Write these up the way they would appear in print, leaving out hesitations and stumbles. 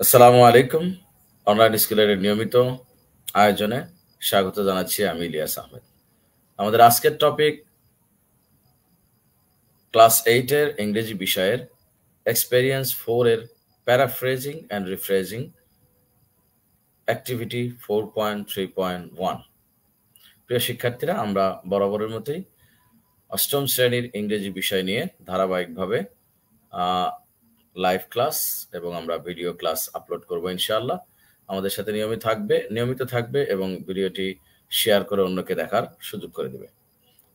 আসসালামু আলাইকুম। অনলাইন স্কুলের নিয়মিত আয়োজনে স্বাগত জানাচ্ছি আমি ইলিয়াস আহমেদ। আমাদের আজকের টপিক ক্লাস 8 এর ইংরেজি বিষয়ের এক্সপেরিয়েন্স 4 এর প্যারাফ্রেজিং অ্যান্ড রিফ্রেজিং অ্যাক্টিভিটি 4.3.1। প্রিয় শিক্ষার্থীরা, আমরা বরাবরের মতোই অষ্টম শ্রেণীর ইংরেজি বিষয় নিয়ে ধারাবাহিকভাবে লাইভ ক্লাস এবং আমরা ভিডিও ক্লাস আপলোড করব ইনশাআল্লাহ। আমাদের সাথে নিয়মিত থাকবে এবং ভিডিওটি শেয়ার করে অন্যকে দেখার সুযোগ করে দেবে।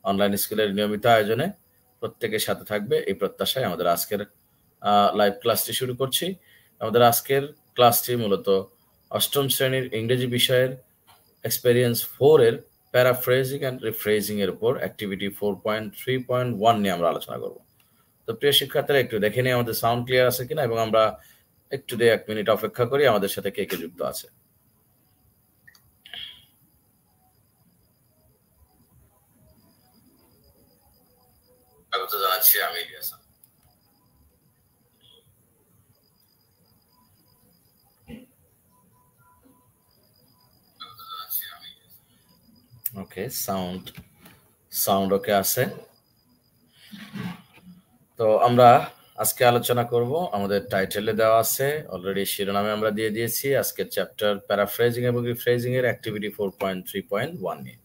অনলাইন স্কুলের নিয়মিত আয়োজনে প্রত্যেকের সাথে থাকবে এই প্রত্যাশায় আমাদের আজকের লাইভ ক্লাসটি শুরু করছি। আমাদের আজকের ক্লাসটি মূলত অষ্টম শ্রেণীর ইংরেজি বিষয়ের এক্সপেরিয়েন্স 4 এর প্যারাফ্রেজিং অ্যান্ড রিফ্রেজিং এর উপর অ্যাক্টিভিটি 4.3.1 নিয়ে আমরা আলোচনা করব। তো প্রিয় শিক্ষার্থীরা, একটু দেখে নিই আমাদের সাউন্ড ক্লিয়ার আছে কিনা এবং আমরা একটু 1 মিনিট অপেক্ষা করি আমাদের সাথে কে কে যুক্ত আছে। স্বাগত জানাচ্ছি আমি ইলিয়াস। ওকে, সাউন্ড ওকে আছে। তো আমরা আজকে আলোচনা করব, আমাদের টাইটেলে দেওয়া আছে, অলরেডি শিরোনামে আমরা দিয়ে দিয়েছি আজকের চ্যাপ্টার প্যারাফ্রেজিং এবং রিফ্রেজিং এর অ্যাক্টিভিটি 4.3.1 নিয়ে।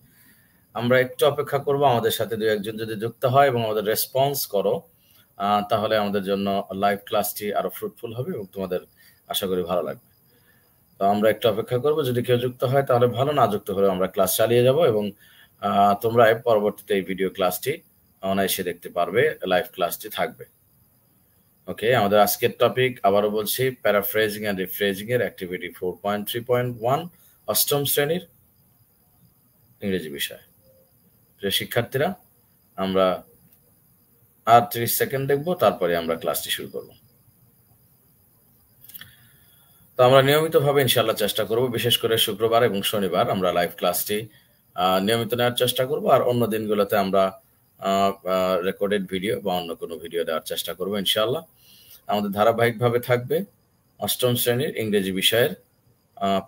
আমরা একটু অপেক্ষা করব, আমাদের সাথে দু একজন যদি যুক্ত হয় এবং আমাদের রেসপন্স করো তাহলে আমাদের জন্য লাইভ ক্লাসটি আরো ফ্রুটফুল হবে এবং তোমাদের আশা করি ভালো লাগবে। তো আমরা একটু অপেক্ষা করব, যদি কেউ যুক্ত হয় তাহলে ভালো, না যুক্ত হলে আমরা ক্লাস চালিয়ে যাব এবং তোমরা পরবর্তীতে এই ভিডিও ক্লাসটি অনায়াসে দেখতে পারবে, লাইভ ক্লাসটি থাকবে। ওকে, আমাদের আজকের টপিক আবারও বলছি, প্যারাফ্রেজিং অ্যান্ড রিফ্রেজিং এর অ্যাক্টিভিটি 4.3.1 অষ্টম শ্রেণীর ইংরেজি বিষয়। প্রিয় শিক্ষার্থীরা, আমরা আর 30 সেকেন্ড দেখব, তারপরে আমরা ক্লাসটি শুরু করব। তো আমরা নিয়মিতভাবে ইনশাআল্লাহ চেষ্টা করব, বিশেষ করে শুক্রবার এবং শনিবার আমরা লাইভ ক্লাসটি নিয়মিত নেওয়ার চেষ্টা করব, আর অন্য দিনগুলোতে আমরা রেকর্ডেড ভিডিও বা অন্য কোনো ভিডিও দেওয়ার চেষ্টা করব ইনশাআল্লাহ। আমাদের ধারাবাহিকভাবে থাকবে অষ্টম শ্রেণীর ইংরেজি বিষয়ের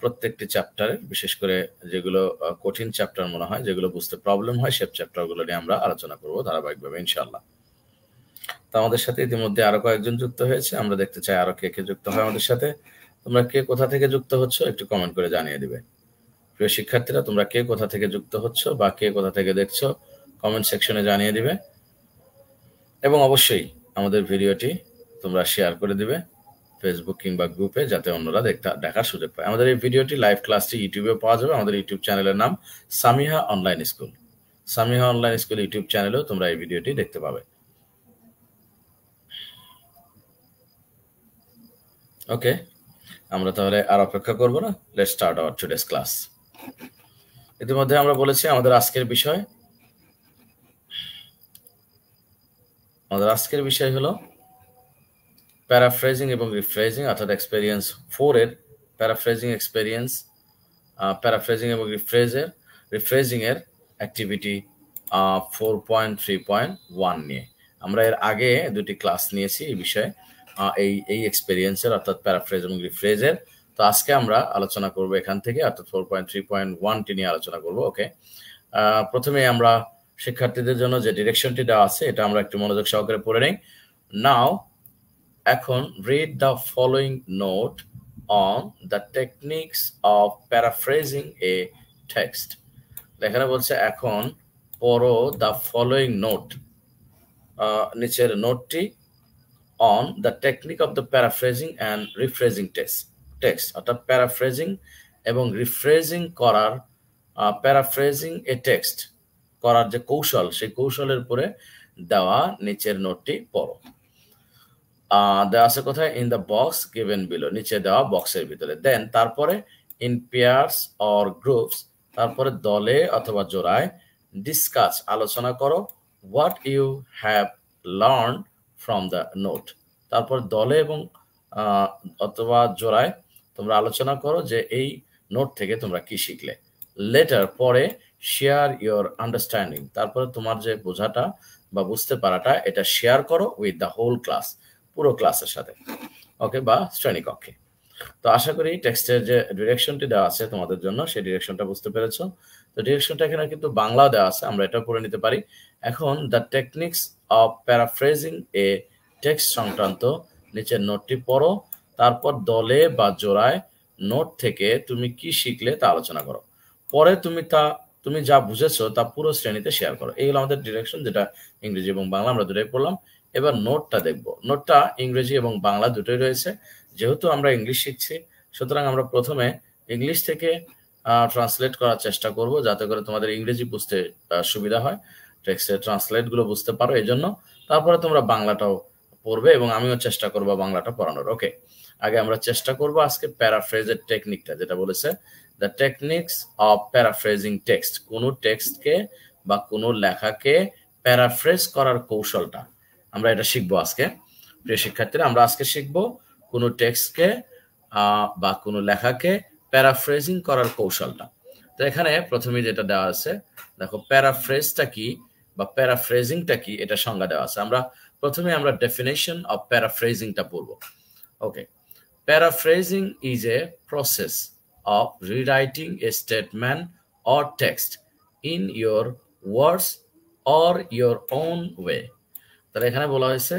প্রত্যেকটি চ্যাপ্টারের, বিশেষ করে যেগুলো কঠিন চ্যাপ্টার মনে হয়, যেগুলো বুঝতে প্রবলেম হয়, সব চ্যাপ্টারগুলো নিয়ে আমরা আলোচনা করব ধারাবাহিকভাবে ইনশাআল্লাহ। তো আমাদের সাথে ইতিমধ্যে আরো কয়েকজন যুক্ত হয়েছে, আমরা দেখতে চাই আরো কে কে যুক্ত হয় আমাদের সাথে। তোমরা কে কোথা থেকে যুক্ত হচ্ছ একটু কমেন্ট করে জানিয়ে দিবে। প্রিয় শিক্ষার্থীরা, তোমরা কে কোথা থেকে যুক্ত হচ্ছ বা কে কোথা থেকে দেখছো কমেন্ট সেকশনে জানিয়ে দিবে এবং অবশ্যই আমাদের ভিডিওটি তোমরা শেয়ার করে দিবে ফেসবুক কিংবা গ্রুপে, যাতে অন্যরা দেখার সুযোগ পায়। আমাদের এই ভিডিওটি লাইভ ক্লাসটি ইউটিউবে পাওয়া যাবে। আমাদের ইউটিউব চ্যানেলের নাম Samiha online school. Samiha online school YouTube চ্যানেলেও তোমরা এই ভিডিওটি দেখতে পাবে। ওকে, আমরা তাহলে আর অপেক্ষা করব না, let's start our today's class. ইতিমধ্যে আমরা বলেছি আমাদের আজকের বিষয় হলো প্যারাফ্রেজিং এবং রিফ্রেজিং, অর্থাৎ এক্সপেরিয়েন্স 4 এর প্যারাফ্রেজিং এবং রিফ্রেজিং এর অ্যাক্টিভিটি 4.3.1 নিয়ে। আমরা এর আগে দুটি ক্লাস নিয়েছি এই বিষয়ে, এই এক্সপেরিয়েন্সের অর্থাৎ প্যারাফ্রেজ এবং রিফ্রেজের। তো আজকে আমরা আলোচনা করব এখান থেকে, অর্থাৎ 4.3.1টি নিয়ে আলোচনা করব। ওকে, প্রথমে আমরা শিক্ষার্থীদের জন্য যে ডিরেকশনটি দেওয়া আছে এটা আমরা একটু মনোযোগ সহকারে পড়ে নেই। নাও, এখন read the following note on the techniques of paraphrasing a text. এখানে বলছে এখন পড়ো the following note, নিচের নোটটি, on the technique of the paraphrasing and rephrasing text, অর্থাৎ প্যারাফ্রেজিং এবং রিফ্রেজিং করার, প্যারাফ্রেজিং এ টেক্সট করার যে কৌশল, সেই কৌশলের উপরে দেওয়া নিচের নোটটি পড়ো। দেওয়া আছে কোথায়? In the box given below, নিচে দেওয়া বক্সের ভিতরে। দেন তারপরে ইন পেয়ার্স অর গ্রুপস, তারপরে দলে অথবা জোড়ায়, ডিসকাস আলোচনা করো, what you have learn from the note, তারপর দলে এবং অথবা জোড়ায় তোমরা আলোচনা করো যে এই নোট থেকে তোমরা কি শিখলে। লেটার, পরে শেয়ার ইয়োর আন্ডারস্ট্যান্ডিং, তারপরে তোমার যে বোঝাটা বা বুঝতে পারাটা এটা শেয়ার করো উইথ দ্য হোল ক্লাস, পুরো ক্লাসের সাথে, ওকে, বা শ্রেণীকক্ষে। তো আশা করি টেক্সটের যে ডিরেকশনটি দেওয়া আছে তোমাদের জন্য সেই ডিরেকশনটা বুঝতে পেরেছো। তো ডিরেকশনটা এখানে কিন্তু বাংলা দেওয়া আছে, আমরা এটা পড়ে নিতে পারি। এখন the techniques of paraphrasing A text সংক্রান্ত নিচের নোটটি পড়ো, তারপর দলে বা জোড়ায় নোট থেকে তুমি কি শিখলে তা আলোচনা করো। পরে তুমি যা বুঝেছো তা পুরো শ্রেণীতে শেয়ার করো। এইগুলো আমাদের ডিরেকশন, যেটা ইংরেজি এবং বাংলা আমরা দুটোই পড়লাম। এবার নোটটা দেখবো। নোটটা ইংরেজি এবং বাংলা দুটোই রয়েছে। যেহেতু আমরা ইংলিশ শিখছি, সুতরাং আমরা প্রথমে ইংলিশ থেকে ট্রান্সলেট করার চেষ্টা করব, যাতে করে তোমাদের ইংরেজি বুঝতে সুবিধা হয়, টেক্সটের ট্রান্সলেটগুলো বুঝতে পারো এই জন্য। তারপরে তোমরা বাংলাটাও পড়বে এবং আমিও চেষ্টা করবো বাংলাটা পড়ানোর। ওকে, আগে আমরা চেষ্টা করব আজকে প্যারাফ্রেজের টেকনিকটা, যেটা বলেছে the techniques of paraphrasing text, কোনো টেক্সটকে বা কোনো লেখাকে প্যারাফ্রেজ করার কৌশলটা আমরা এটা শিখবো আজকে। প্রিয় শিক্ষার্থীরা, আমরা আজকে শিখবো কোনো টেক্সটকে বা কোনো লেখাকে প্যারাফ্রেজিং করার কৌশলটা। তো এখানে প্রথমে যেটা দেওয়া আছে, দেখো প্যারাফ্রেজটা কি বা প্যারাফ্রেজিংটা কি, এটা সংজ্ঞা দেওয়া আছে। প্রথমে আমরা ডেফিনেশন অফ প্যারাফ্রেজিংটা পড়বো। Okay, paraphrasing is a process of rewriting a statement or text in your words or your own way. তাহলে এখানে বলা হয়েছে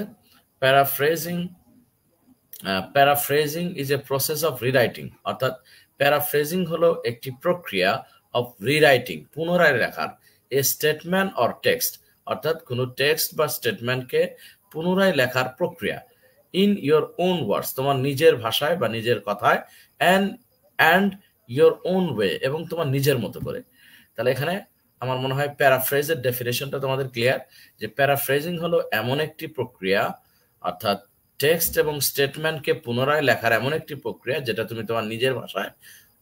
paraphrasing is a process of rewriting, অর্থাৎ প্যারাফ্রেজিং হলো একটি প্রক্রিয়া অফ রিরাইটিং, পুনরায় লেখার, এ স্টেটমেন্ট অর টেক্সট, অর্থাৎ কোনো টেক্সট বা স্টেটমেন্টকে পুনরায় লেখার প্রক্রিয়া, ইন ইয়োর ওন ওয়ার্ডস, তোমার নিজের ভাষায় বা নিজের কথায়, অ্যান্ড ইয়োর ওন ওয়ে, এবং তোমার নিজের মতো করে। তাহলে এখানে আমার মনে হয় প্যারাফ্রেজের ডেফিনেশনটা তোমাদের ক্লিয়ার, যে প্যারাফ্রেজিং হলো এমন একটি প্রক্রিয়া, অর্থাৎ টেক্সট এবং স্টেটমেন্টকে পুনরায় লেখার এমন একটি প্রক্রিয়া যেটা তুমি তোমার নিজের ভাষায়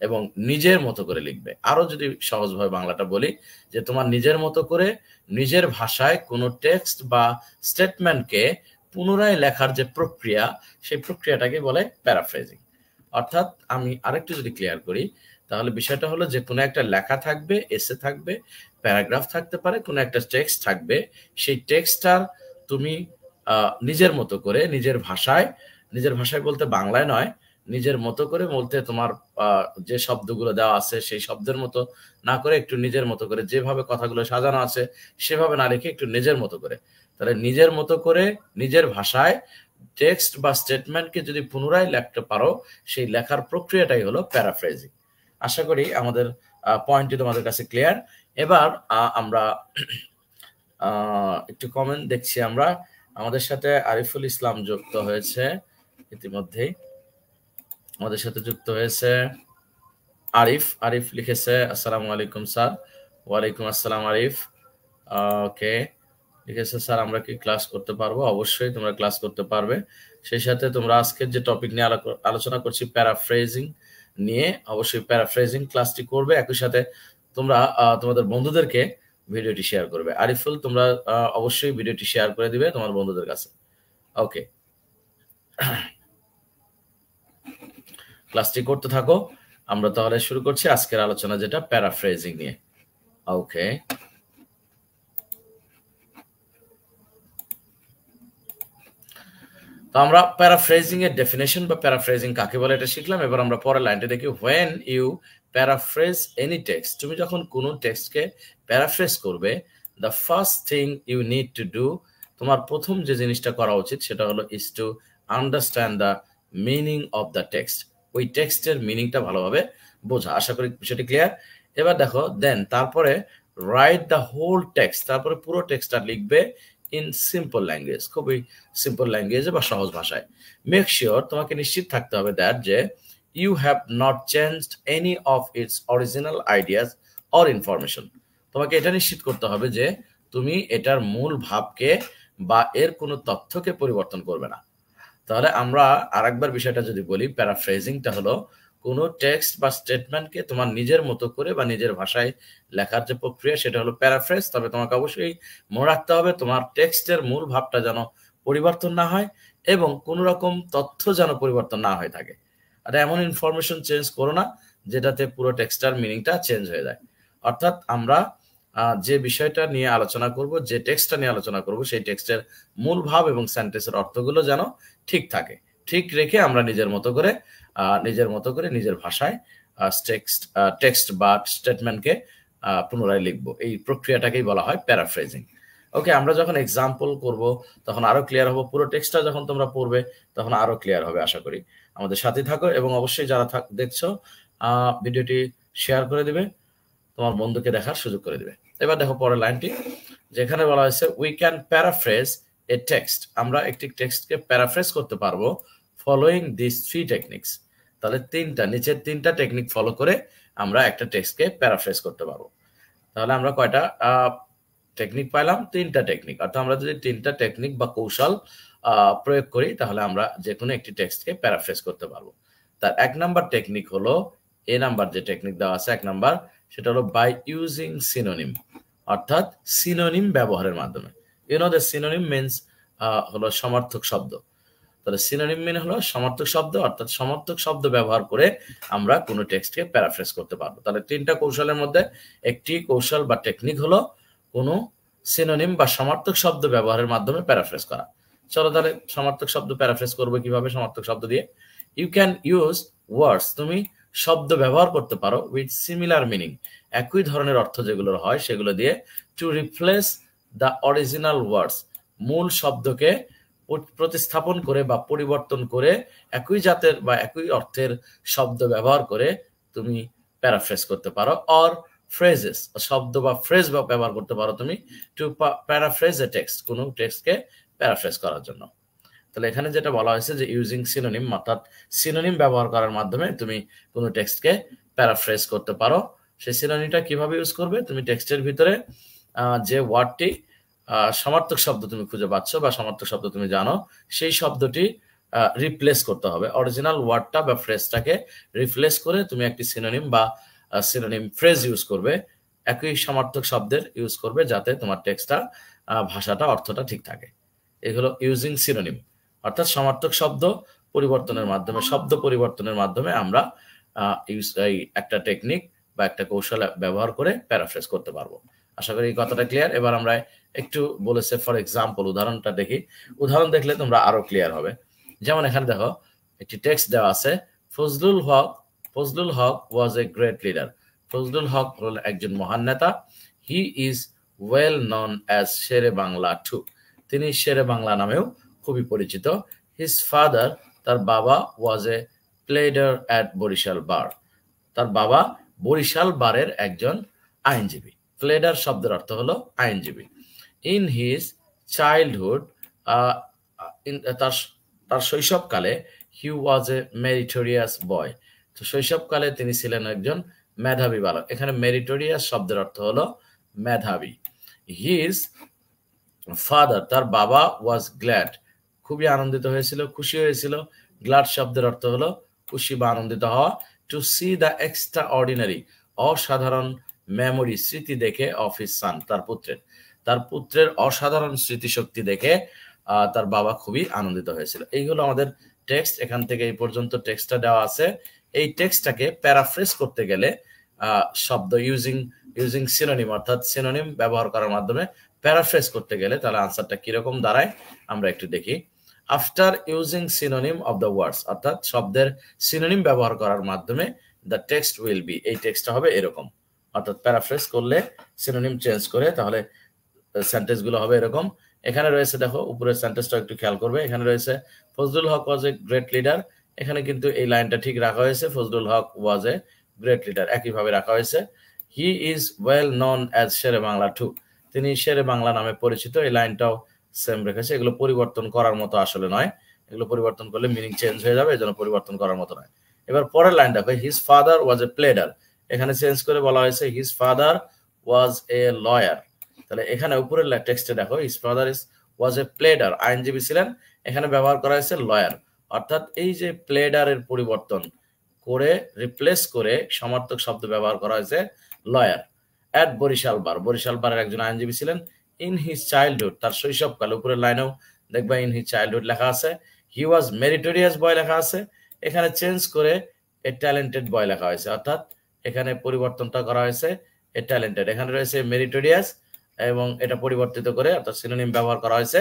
এবং নিজের মতো করে লিখবে। আরো যদি সহজভাবে বাংলাটা বলি, যে তোমার নিজের মতো করে নিজের ভাষায় কোনো টেক্সট বা স্টেটমেন্টকে পুনরায় লেখার যে প্রক্রিয়া, সেই প্রক্রিয়াটাকে বলে প্যারাফ্রেজিং। অর্থাৎ আমি আরেকটু যদি ক্লিয়ার করি, তাহলে বিষয়টা হলো যে কোনো একটা লেখা থাকবে, এসে থাকবে, প্যারাগ্রাফ থাকতে পারে, কোনো একটা টেক্সট থাকবে, সেই টেক্সটটার তুমি নিজের মতো করে নিজের ভাষায় বলতে বাংলায় নয়, নিজের মতো করে বলতে তোমার যে শব্দগুলো দেওয়া আছে সেই শব্দের মতো না করে একটু নিজের মতো করে, যেভাবে কথাগুলো সাজানো আছে সেভাবে না লিখে একটু নিজের মতো করে। তাহলে নিজের মতো করে নিজের ভাষায় টেক্সট বা স্টেটমেন্টকে যদি পুনরায় লিখতে পারো, সেই লেখার প্রক্রিয়াটাই হলো প্যারাফ্রেজিং। আশা করি আমাদের পয়েন্টটি তোমাদের কাছে ক্লিয়ার। এবার আমরা একটু কমেন্ট দেখছি। আমরা আমাদের সাথে আরিফুল ইসলাম যুক্ত হয়েছে, ইতিমধ্যেই আমাদের সাথে যুক্ত হয়েছে আরিফ লিখেছে আসসালামু আলাইকুম স্যার। ওয়ালাইকুম আসসালাম আরিফ। ওকে, লিখেছে স্যার আমরা কি ক্লাস করতে পারবো? অবশ্যই তোমরা ক্লাস করতে পারবে। সেই সাথে তোমরা আজকের যে টপিক নিয়ে আলোচনা করছি প্যারাফ্রেজিং নিয়ে, অবশ্যই প্যারাফ্রেজিং ক্লাসটি করবে। একই সাথে তোমরা তোমাদের বন্ধুদেরকে ভিডিওটি শেয়ার করবে। আরিফুল, তোমরা অবশ্যই ভিডিওটি শেয়ার করে দিবে তোমার বন্ধুদের কাছে। ওকে, ক্লাসটি করতে থাকো। আমরা তাহলে শুরু করছি আজকের আলোচনা, যেটা প্যারাফ্রেজিং নিয়ে। ওকে, তো আমরা প্যারাফ্রেজিং এর ডেফিনেশন বা প্যারাফ্রেজিং কাকে বলে এটা শিখলাম। এবার আমরা পরের লাইনটা দেখি, when you paraphrase any text, তুমি যখন কোনো টেক্সটকে প্যারাফ্রেজ করবে, the first thing you need to do, তোমার প্রথম যে জিনিসটা করা উচিত সেটা হলো is to understand the meaning of the text, ওই টেক্সটের মিনিংটা ভালোভাবে বোঝা। আশা করি সেটা ক্লিয়ার। এবার দেখো দেন, তারপরে রাইট দ্য হোল টেক্সট, তারপরে পুরো টেক্সটটা লিখবে ইন সিম্পল ল্যাঙ্গুয়েজ, খুবই সিম্পল ল্যাঙ্গুয়েজে বা সহজ ভাষায়। মেক শিওর, তোমাকে নিশ্চিত থাকতে হবে দ্যাট যে you have not changed any of its original ideas or information, তোমাকে এটা নিশ্চিত করতে হবে যে তুমি এটার মূল ভাবকে বা এর কোনো তথ্যকে পরিবর্তন করবে না। তাহলে আমরা আরেকবার বিষয়টা যদি বলি, প্যারাফ্রেজিংটা হলো কোনো টেক্সট বা স্টেটমেন্টকে তোমার নিজের মতো করে বা নিজের ভাষায় লেখার যে প্রক্রিয়া, সেটা হলো প্যারাফ্রেজ। তবে তোমাকে অবশ্যই মনে রাখতে হবে তোমার টেক্সটের মূল ভাবটা যেন পরিবর্তন না হয় এবং কোনো রকম তথ্য যেন পরিবর্তন না হয়ে থাকে। আর এমন ইনফরমেশন চেঞ্জ করো না যেটাতে পুরো টেক্সটার মিনিংটা চেঞ্জ হয়ে যায়। অর্থাৎ আমরা যে বিষয়টা নিয়ে আলোচনা করব, যে টেক্সটটা নিয়ে আলোচনা করব, সেই টেক্সটের মূল ভাব এবং সেন্টেন্সের অর্থগুলো যেন ঠিক থাকে, ঠিক রেখে আমরা নিজের মতো করে নিজের ভাষায় টেক্সট বা স্টেটমেন্টকে পুনরায় লিখবো। এই প্রক্রিয়াটাকেই বলা হয় প্যারাফ্রেজিং। ওকে, আমরা যখন এক্সাম্পল করব তখন আরো ক্লিয়ার হবো। পুরো টেক্সটটা যখন তোমরা পড়বে তখন আরো ক্লিয়ার হবে আশা করি। আমাদের সাথে থাকো এবং অবশ্যই যারা দেখছো ভিডিওটি শেয়ার করে দিবে, তোমার বন্ধুকে দেখার সুযোগ করে দিবে। এবার দেখো পরের লাইনটি, যেখানে বলা হয়েছে we can paraphrase a text, আমরা একটি টেক্সটকে প্যারাফ্রেজ করতে পারবো ফলোইং দিস 3 টেকনিক্স। তাহলে নিচের তিনটা টেকনিক ফলো করে আমরা একটা টেক্সটকে প্যারাফ্রেজ করতে পারবো। তাহলে আমরা কয়টা টেকনিক পাইলাম? 3টা টেকনিক। অর্থাৎ আমরা যদি 3টা টেকনিক বা কৌশল প্রয়োগ করি তাহলে আমরা যে কোনো একটি টেক্সটকে প্যারাফ্রেজ করতে পারবো। তার 1 নাম্বার টেকনিক হলো, এ নাম্বার যে টেকনিক দেওয়া আছে 1 নাম্বার, সেটা হলো বাই ইউজিং সিনোনিম, অর্থাৎ সিনোনিম ব্যবহারের মাধ্যমে। দ্য সিনোনিম মিনস হলো সমার্থক শব্দ। তাহলে সিনোনিম মিন হলো সমার্থক শব্দ, অর্থাৎ সমার্থক শব্দ ব্যবহার করে আমরা কোনো টেক্সটকে প্যারাফ্রেজ করতে পারবো। তাহলে 3টা কৌশলের মধ্যে একটি কৌশল বা টেকনিক হলো কোনো সিনোনিম বা সমার্থক শব্দ ব্যবহারের মাধ্যমে প্যারাফ্রেজ করা। চলো তাহলে সমার্থক শব্দ প্যারাফ্রেজ করবো কিভাবে? সমার্থক শব্দ দিয়ে ইউ ক্যান ইউজ ওয়ার্ডস, তুমি শব্দ ব্যবহার করতে পারো উইথ সিমিলার মিনিং, একই ধরনের অর্থ যেগুলো হয় সেগুলো দিয়ে, টু রিপ্লেস দ্য অরিজিনাল ওয়ার্ডস, মূল শব্দকে প্রতিস্থাপন করে বা পরিবর্তন করে একই জাতের বা একই অর্থের শব্দ ব্যবহার করে তুমি প্যারাফ্রেজ করতে পারো। অর ফ্রেজেস, শব্দ বা ফ্রেজ ব্যবহার করতে পারো তুমি টু প্যারাফ্রেজ এ টেক্সট, কোনো টেক্সটকে প্যারাফ্রেজ করার জন্য। তাহলে এখানে যেটা বলা হয়েছে যে ইউজিং সিনোনিম, অর্থাৎ সিনোনিম ব্যবহার করার মাধ্যমে তুমি কোনো টেক্সটকে প্যারাফ্রেজ করতে পারো। সেই সিনোনিমটা কিভাবে ইউজ করবে? তুমি টেক্সটের ভিতরে যে ওয়ার্ডটি সমার্থক শব্দ তুমি খুঁজে পাচ্ছ বা সমার্থক শব্দ তুমি জানো, সেই শব্দটি রিপ্লেস করতে হবে। অরিজিনাল ওয়ার্ডটা বা ফ্রেজটাকে রিপ্লেস করে তুমি একটি সিনোনিম বা সিনোনিম ফ্রেজ ইউজ করবে, একই সমার্থক শব্দের ইউজ করবে, যাতে তোমার টেক্সটটা ভাষাটা অর্থটা ঠিক থাকে। এগুলো ইউজিং সিনোনিম, অর্থাৎ সমার্থক শব্দ পরিবর্তনের মাধ্যমে, শব্দ পরিবর্তনের মাধ্যমে আমরা একটা টেকনিক বা একটা কৌশল ব্যবহার করে প্যারাফ্রেজ করতে পারবো। আশা করি এই কথাটা ক্লিয়ার। এবার আমরা একটু বলেছে ফর এক্সাম্পল, উদাহরণটা দেখি। উদাহরণ দেখলে তোমরা আরো ক্লিয়ার হবে। যেমন এখানে দেখো একটি টেক্সট দেওয়া আছে, ফজলুল হক was a great leader. Fazlul Huq হল একজন মহান নেতা। He is well known as Shere Bangla too, তিনি শেরে বাংলা নামেও খুবই পরিচিত। হিজ ফাদার, তার বাবা, ওয়াজ এ প্লেডার অ্যাট বরিশাল বার, তার বাবা বরিশাল বারের একজন আইনজীবী। প্লেডার শব্দের অর্থ হলো আইনজীবী। ইন হিজ চাইল্ডহুড, তার শৈশবকালে, হি ওয়াজ এ মেরিটোরিয়াস বয়, তো শৈশবকালে তিনি ছিলেন একজন মেধাবী বালক। এখানে মেরিটোরিয়াস শব্দের অর্থ হলো মেধাবী। হিজ ফাদার, তার বাবা, ওয়াজ গ্ল্যাড, খুবই আনন্দিত হয়েছিল, খুশি হয়েছিল। গ্ল্যাড শব্দের অর্থ হলো খুশি বা আনন্দিত হওয়া। To see the extraordinary, অসাধারণ মেমোরি, স্মৃতি দেখে, অফ হিজ সান, তার পুত্রের অসাধারণ স্মৃতিশক্তি দেখে তার বাবা খুবই আনন্দিত হয়েছিল। এইগুলো আমাদের টেক্সট। এখান থেকে এই পর্যন্ত টেক্সটটা দেওয়া আছে। এই টেক্সটটাকে প্যারাফ্রেজ করতে গেলে শব্দ ইউজিং সিনোনিম, অর্থাৎ সিনোনিম ব্যবহার করার মাধ্যমে প্যারাফ্রেজ করতে গেলে তাহলে আনসারটা কিরকম দাঁড়ায় আমরা একটু দেখি। After using synonym of the words, অর্থাৎ শব্দের সিনোনিম ব্যবহার করার মাধ্যমে দ্য টেক্সট উইল বি, এই টেক্সটটা হবে এরকম। অর্থাৎ প্যারাফ্রেজ করলে সিনোনিম চেঞ্জ করে তাহলে সেন্টেন্স গুলো হবে এরকম। এখানে রয়েছে, দেখো উপরের সেন্টেন্সটা একটু খেয়াল করবে। এখানে রয়েছে ফজলুল হক ওয়াজ এ গ্রেট লিডার, এখানে কিন্তু এই লাইনটা ঠিক রাখা হয়েছে, ফজলুল হক ওয়াজ এ গ্রেট লিডার একইভাবে রাখা হয়েছে। He is well known as Shere Bangla too, তিনি শেরে বাংলা নামে পরিচিত, এই লাইনটাও সেম রেখেছে। এগুলো পরিবর্তন করার মতো আসলে নয়, এগুলো পরিবর্তন করলে মিনিং চেঞ্জ হয়ে যাবে, এজন্য পরিবর্তন করার মতো নয়। এবার পরের লাইন দেখো, his father was A pleader, এখানে চেঞ্জ করে বলা হয়েছে his father was a lawyer. তাহলে এখানে উপরের টেক্সটে দেখো his father was A pleader, আইনজীবী ছিলেন, এখানে ব্যবহার করা হয়েছে লয়ার। অর্থাৎ এই যে প্লেডারের পরিবর্তন করে রিপ্লেস করে সমার্থক শব্দ ব্যবহার করা হয়েছে লয়ার। অ্যাট বরিশাল বার, বরিশাল বারের একজন আইনজীবী ছিলেন। ইন হিজ চাইল্ডহুড, তার শৈশবকালে, উপরের লাইনেও দেখবা ইন হিজ চাইল্ডহুড লেখা আছে। হি ওয়াজ মেরিটোরিয়াস বয় লেখা আছে, এখানে চেঞ্জ করে এ ট্যালেন্টেড বয় লেখা হয়েছে, অর্থাৎ এখানে পরিবর্তনটা করা হয়েছে এ ট্যালেন্টেড। এখানে রয়েছে মেরিটোরিয়াস এবং এটা পরিবর্তিত করে অর্থাৎ সিনোনিম ব্যবহার করা হয়েছে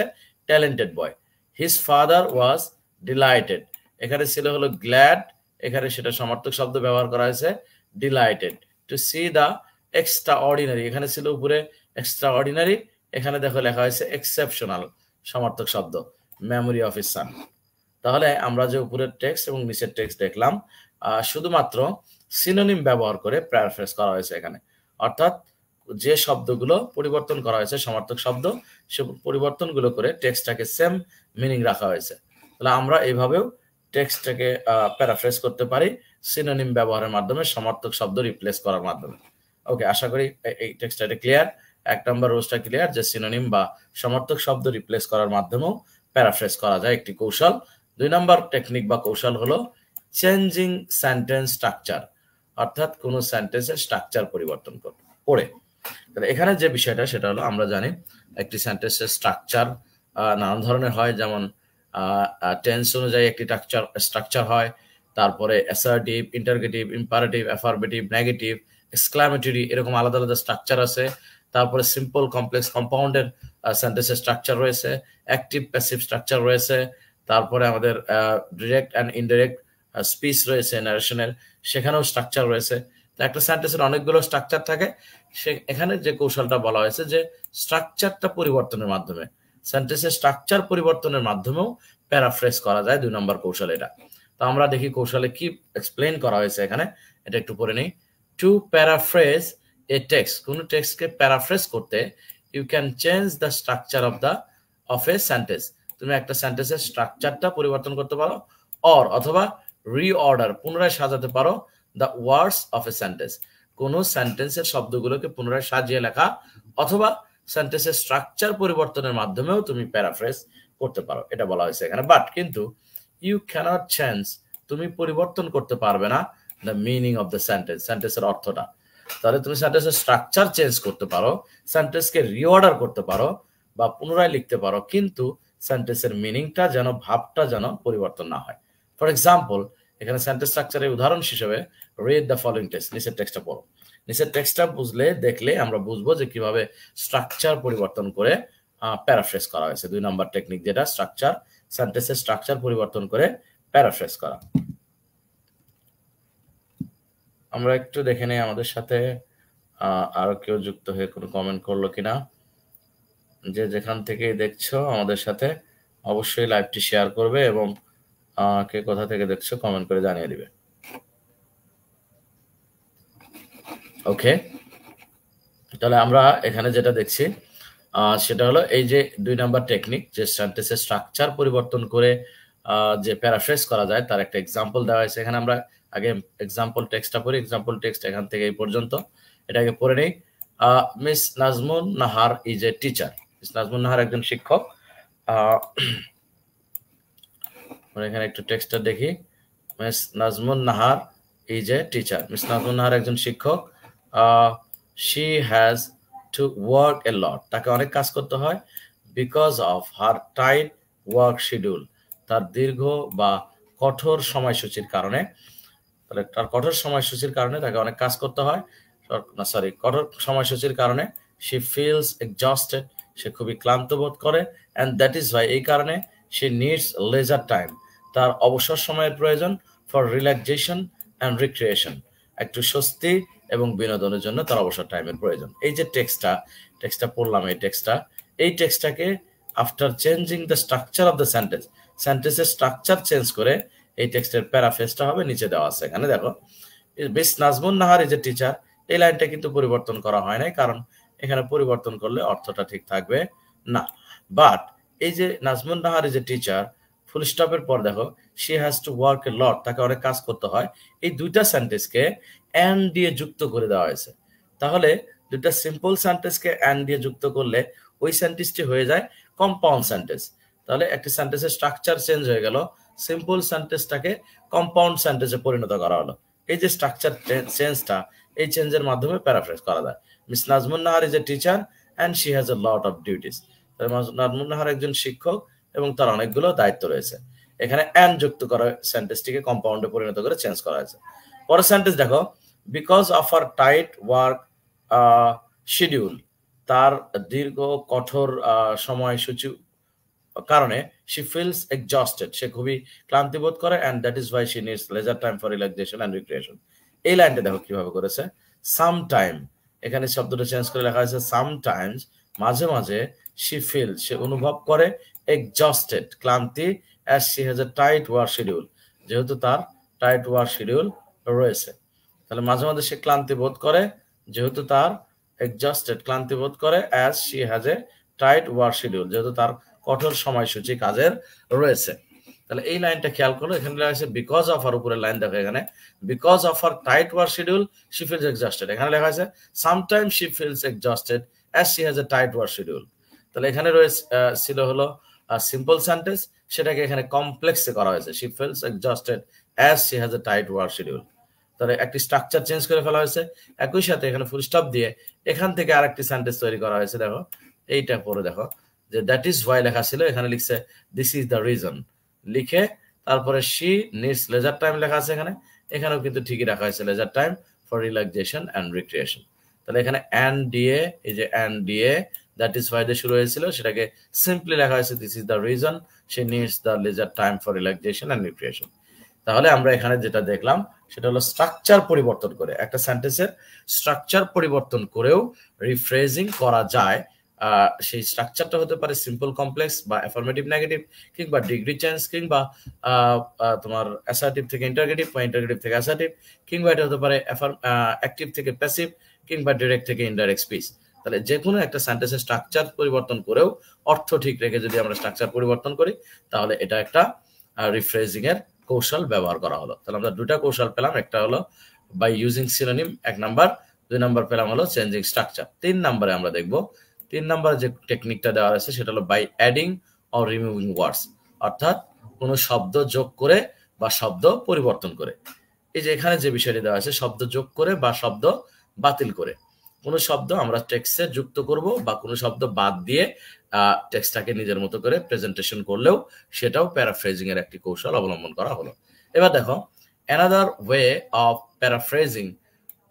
talented boy. His father was delighted, এখানে ছিল হলো গ্ল্যাড, এখানে সেটা সমার্থক শব্দ ব্যবহার করা হয়েছে delighted. To see the extraordinary, এখানে ছিল উপরে এক্সট্রা অর্ডিনারি, এখানে দেখো লেখা হয়েছে এক্সেপশনাল সমার্থক শব্দ মেমোরি অফ হিজ সান। তাহলে আমরা যে উপরের টেক্সট এবং নিচের টেক্সট দেখলাম, শুধুমাত্র সিনোনিম ব্যবহার করে প্যারাফ্রেজ করা হয়েছে এখানে, অর্থাৎ যে শব্দগুলো পরিবর্তন করা হয়েছে সমার্থক শব্দ, সে পরিবর্তনগুলো করে টেক্সটটাকে সেম মিনিং রাখা হয়েছে। তাহলে আমরা এইভাবেও টেক্সটটাকে প্যারাফ্রেজ করতে পারি সিনোনিম ব্যবহারের মাধ্যমে, সমার্থক শব্দ রিপ্লেস করার মাধ্যমে। ওকে, আশা করি এই টেক্সটটা ক্লিয়ার। 1 নম্বর রোজটা ক্লিয়ার যে সিনোনিম বা সমার্থক শব্দ রিপ্লেস করার মাধ্যমেও প্যারাফ্রেজ করা যায়, একটি কৌশল। 2 নম্বর টেকনিক বা কৌশল হলো চেঞ্জিং সেন্টেন্স স্ট্রাকচার, অর্থাৎ কোনো সেন্টেন্সের স্ট্রাকচার পরিবর্তন করে। তাহলে এখানে যে বিষয়টা সেটা হলো, আমরা জানি একটি সেন্টেন্সের স্ট্রাকচার নানান ধরনের হয়, যেমন টেন্স অনুযায়ী একটি স্ট্রাকচার হয়, তারপরে assertive, interrogative, imperative, affirmative, negative, exclamatory, এরকম আলাদা আলাদা স্ট্রাকচার আছে। তারপরে সিম্পল, কমপ্লেক্স, কম্পাউন্ডেড সেন্টেন্সের স্ট্রাকচার রয়েছে, অ্যাক্টিভ, প্যাসিভ স্ট্রাকচার রয়েছে। তারপরে আমাদের ডিরেক্ট অ্যান্ড ইনডিরেক্ট স্পিচ রয়েছে, ন্যারেশনের, সেখানেও স্ট্রাকচার রয়েছে। তো একটা সেন্টেন্সের অনেকগুলো স্ট্রাকচার থাকে, এখানে যে কৌশলটা বলা হয়েছে যে স্ট্রাকচারটা পরিবর্তনের মাধ্যমে, সেন্টেন্সের স্ট্রাকচার পরিবর্তনের মাধ্যমেও প্যারাফ্রেজ করা যায়। 2 নম্বর কৌশল এটা। তো আমরা দেখি কৌশলে কি এক্সপ্লেন করা হয়েছে এখানে, এটা একটু পড়ে নেই। টু প্যারাফ্রেজ এ টেক্সট, কোন টেক্সটকে প্যারাফ্রেজ করতে you can change the structure of a sentence, তুমি একটা সেন্টেন্সের স্ট্রাকচারটা পরিবর্তন করতে পারো, অথবা রিঅর্ডার, পুনরায় সাজাতে পারো the words of a sentence, কোন সেন্টেন্সের শব্দগুলোকে পুনরায় সাজিয়ে লেখা, অথবা সেন্টেন্সের স্ট্রাকচার পরিবর্তনের মাধ্যমেও তুমি প্যারাফ্রেজ করতে পারো, এটা বলা হয়েছে এখানে। বাট কিন্তু ইউ ক্যানট চেঞ্জ, তুমি পরিবর্তন করতে পারবে না the meaning of the sentence, সেন্টেন্সের অর্থটা। তাহলে তুমি সেন্টেন্সের স্ট্রাকচার চেঞ্জ করতে পারো, সেন্টেন্সকে রিঅর্ডার করতে পারো বা পুনরায় লিখতে পারো, কিন্তু সেন্টেন্সের মিনিংটা যেন, ভাবটা যেন পরিবর্তন না হয়। ফর এক্সাম্পল, এখানে সেন্টেন্স স্ট্রাকচারের উদাহরণ হিসেবে রিড দ্য ফলোইং টেক্সট, নিচের টেক্সটটা পড়ো। নিচের টেক্সটটা দেখলে আমরা বুঝবো যে কিভাবে স্ট্রাকচার পরিবর্তন করে প্যারাফ্রেজ করা হয়েছে। 2 নম্বর টেকনিক যেটা, স্ট্রাকচার, সেন্টেন্সের স্ট্রাকচার পরিবর্তন করে প্যারাফ্রেজ করা। আমরা একটু দেখে নেই আমাদের সাথে আরো কেউ যুক্ত হয়ে কোনো কমেন্ট করলো কিনা। যে যেখান থেকে দেখছো আমাদের সাথে অবশ্যই লাইভটি শেয়ার করবে এবং কে কোথা থেকে দেখছো কমেন্ট করে জানিয়ে দিবে। ওকে, তাহলে আমরা এখানে যেটা দেখছি সেটা হলো এই যে 2 নম্বর টেকনিক, যে সেন্টেন্সের স্ট্রাকচার পরিবর্তন করে যে প্যারাফ্রেজ করা যায়, তার একটা এক্সাম্পল দেওয়া হয়েছে এখানে। আমরা আগে এক্সাম্পল টেক্সটটা পড়ি। এক্সাম্পল টেক্সট এখান থেকে এই পর্যন্ত, এটাকে পড়ে নেই। Miss Nazmun Nahar is a teacher, Miss Nazmun Nahar একজন শিক্ষক। এখানে একটু টেক্সটটা দেখি। Miss Nazmun Nahar is a teacher, Miss Nazmun Nahar একজন শিক্ষক। She has to work a lot, তাকে অনেক কাজ করতে হয়। Because of her tight work schedule, তার দীর্ঘ বা কঠোর সময়সূচির কারণে, তাহলে তার কঠোর সময়সূচির কারণে তাকে অনেক কাজ করতে হয়। কঠোর সময়সূচির কারণে শি ফিলস এক্সজস্টেড, সে খুবই ক্লান্ত বোধ করে। অ্যান্ড দ্যাট ইজ ওয়াই, এই কারণে শি নিডস লেজার টাইম, তার অবসর সময়ের প্রয়োজন। ফর রিল্যাক্সেশন অ্যান্ড রিক্রিয়েশন, একটু স্বস্তি এবং বিনোদনের জন্য তার অবসর টাইমের প্রয়োজন। এই যে টেক্সটটা পড়লাম, এই টেক্সটটাকে after changing the structure of the সেন্টেন্সের স্ট্রাকচার চেঞ্জ করে এই টেক্সটের প্যারাফ্রেজটা হবে, নিচে দেওয়া আছে। এখানে দেখো, Miss Nazmun Nahar is a teacher, এই লাইনটা কিন্তু পরিবর্তন করা হয় নাই, কারণ এখানে পরিবর্তন করলে অর্থটা ঠিক থাকবে না। বাট এই যে Nazmun Nahar is a teacher, full স্টপের পর দেখো she has to work a lot, তাকে অনেক কাজ করতে হয়। এই দুইটা সেন্টেন্সকে অ্যান্ড দিয়ে যুক্ত করে দেওয়া হয়েছে। তাহলে দুইটা সিম্পল সেন্টেন্সকে অ্যান্ড দিয়ে যুক্ত করলে ওই সেন্টেন্সটি হয়ে যায় কম্পাউন্ড সেন্টেন্স। তাহলে একটি সেন্টেন্সের স্ট্রাকচার চেঞ্জ হয়ে গেল, সিম্পল সেন্টেন্সটাকে কম্পাউন্ড সেন্টেন্সে পরিণত করা হলো। এই যে স্ট্রাকচার চেঞ্জটা, এই চেঞ্জের মাধ্যমে প্যারাফ্রেজ করা যায়। Miss Nazmun Nahar is a teacher and she has a lot of duties, Nazmun Nahar একজন শিক্ষক এবং তার অনেকগুলো দায়িত্ব রয়েছে। এখানে অ্যান্ড যুক্ত করা সেন্টেন্সটিকে কম্পাউন্ডে পরিণত করে চেঞ্জ করা হয়েছে। পরের সেন্টেন্স দেখো, because of her tight work schedule, তার দীর্ঘ কঠোর সময়সূচি কারণে she feels exhausted, সে খুবই ক্লান্তি বোধ করে, and that is why she needs leisure time for relaxation and recreation. এই লাইনটা দেখো কিভাবে করেছে, sometime, এখানে শব্দটা চেঞ্জ করে লেখা হয়েছে sometimes, মাঝে মাঝে she feels, সে অনুভব করে exhausted, ক্লান্তি, as she has a tight work schedule, যেহেতু তার টাইট ওয়ার্ক শিডিউল রয়েছে। তাহলে মাঝে মাঝে সে ক্লান্তি বোধ করে, যেহেতু তার exhausted, ক্লান্তি বোধ করে, as she has a tight work schedule, যেহেতু তার কঠোর সময়সূচি কাজের রয়েছে। তাহলে এই লাইনটা খেয়াল করো, এখানে লেখা আছে বিকজ অফ, আর উপরে লাইন দেখো এখানে because of her tight work schedule she feels exhausted, এখানে লেখা আছে sometimes she feels exhausted as she has A tight work schedule. তাহলে এখানে রয়েছে ছিল হলো সিম্পল সেন্টেন্স, সেটাকে এখানে কমপ্লেক্সে করা হয়েছে, she feels exhausted as she has A tight work schedule. তাহলে একটি স্ট্রাকচার চেঞ্জ করে ফেলা হয়েছে, একই সাথে এখানে ফুল স্টপ দিয়ে এখান থেকে আরেকটি সেন্টেন্স তৈরি করা হয়েছে। দেখো এইটা পরে দেখো যে দ্যাট ইজ ওয়াই লেখা ছিল, এখানে লিখছে দিস ইজ দ্য রিজন, লিখে তারপরে শি নিডস লেজার টাইম লেখা আছে এখানে, এখানেও কিন্তু ঠিকই রাখা হয়েছে leisure time for relaxation and recreation. তাহলে এখানে অ্যান্ড ডিএ, এই যে and DA that is Y দিয়ে শুরু হয়েছিল, সেটাকে সিম্পলি লেখা হয়েছে this is the reason she needs the leisure time for relaxation and recreation. তাহলে আমরা এখানে যেটা দেখলাম সেটা হলো স্ট্রাকচার পরিবর্তন করে, একটা সেন্টেন্সের স্ট্রাকচার পরিবর্তন করেও রিফ্রেজিং করা যায়। সেই স্ট্রাকচারটা হতে পারে সিম্পল কমপ্লেক্স বা অ্যাফার্মেটিভ নেগেটিভ, কিংবা ডিগ্রি চেঞ্জ, কিংবা তোমার অ্যাসার্টিভ থেকে ইন্টারগেটিভ বা ইন্টারগেটিভ থেকে অ্যাসার্টিভ, কিংবা এটা হতে পারে অ্যাক্টিভ থেকে প্যাসিভ, কিংবা ডিরেক্ট থেকে ইনডাইরেক্ট স্পিচ। তাহলে যে কোনো একটা সেন্টেন্সের স্ট্রাকচার পরিবর্তন করেও অর্থ ঠিক রেখে যদি আমরা স্ট্রাকচার পরিবর্তন করি, তাহলে এটা একটা রিফ্রেজিং এর কৌশল ব্যবহার করা হলো। তাহলে আমরা দুটা কৌশল পেলাম, একটা হলো by using synonym, 1 number, 2 number পেলাম হলো চেঞ্জিং স্ট্রাকচার। 3 নাম্বারে আমরা দেখবো 3 নাম্বার যে টেকনিকটা দেওয়া আছে সেটা হলো বাই অ্যাডিং অর রিমুভিং ওয়ার্ডস, অর্থাৎ কোনো শব্দ যোগ করে বা শব্দ পরিবর্তন করে। এই যে এখানে যে বিষয়টি দেওয়া আছে, শব্দ যোগ করে বা শব্দ বাতিল করে, কোনো শব্দ আমরা টেক্সটে যুক্ত করব বা কোনো শব্দ বাদ দিয়ে টেক্সটটাকে নিজের মতো করে প্রেজেন্টেশন করলেও সেটাও প্যারাফ্রেজিং এর একটি কৌশল অবলম্বন করা হলো। এবার দেখো অ্যানাদার ওয়ে অফ প্যারাফ্রেজিং,